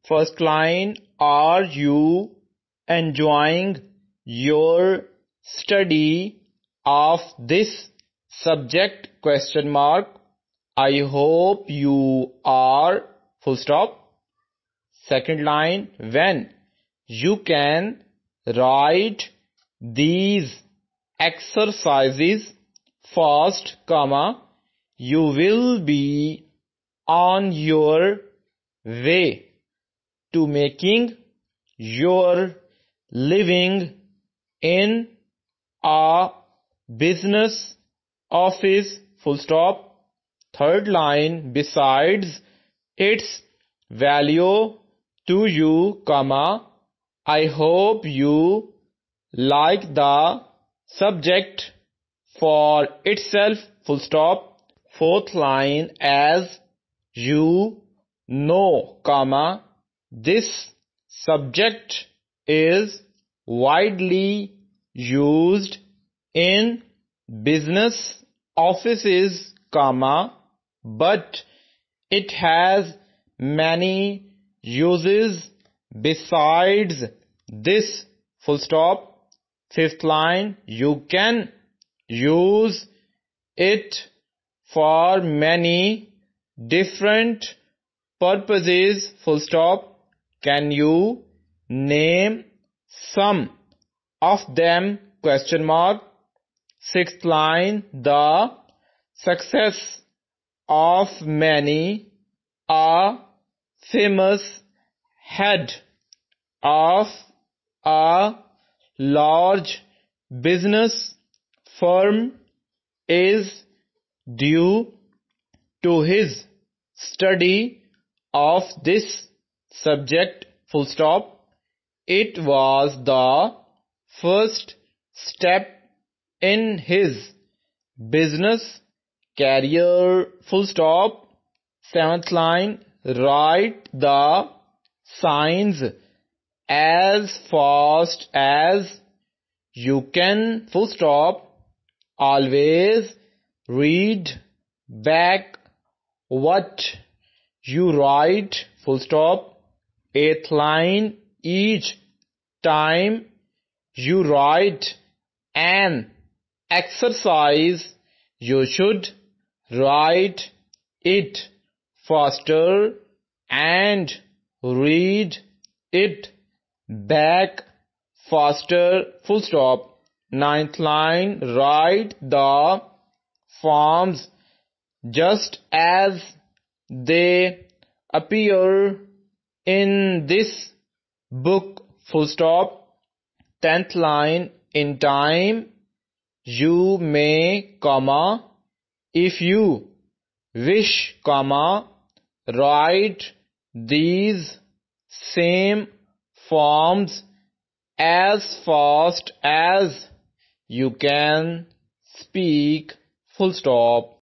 First line, are you enjoying your study of this subject? Question mark. I hope you are. Full stop. Second line, when you can write these exercises fast, comma, you will be on your way to making your living in a business office, full stop. Third line, besides its value to you, comma, I hope you like the subject for itself, full stop. Fourth line, as you know, comma, this subject is widely used in business offices, comma, but it has many uses besides this, full stop. Fifth line, you can use it for many different purposes, full stop. Can you name some of them? Question mark. Sixth line, the success of many a famous head of a large business firm is due to his study of this subject, full stop. It was the first step in his business career, full stop. Seventh line, write the signs as fast as you can, full stop. Always read back what you write, full stop. Eighth line, each time you write an exercise, you should write it faster and read it back faster, full stop. Ninth line, write the forms just as they appear in this book, full stop. 10th line, in time you may, comma, if you wish, comma, write these same forms as fast as you can speak, full stop.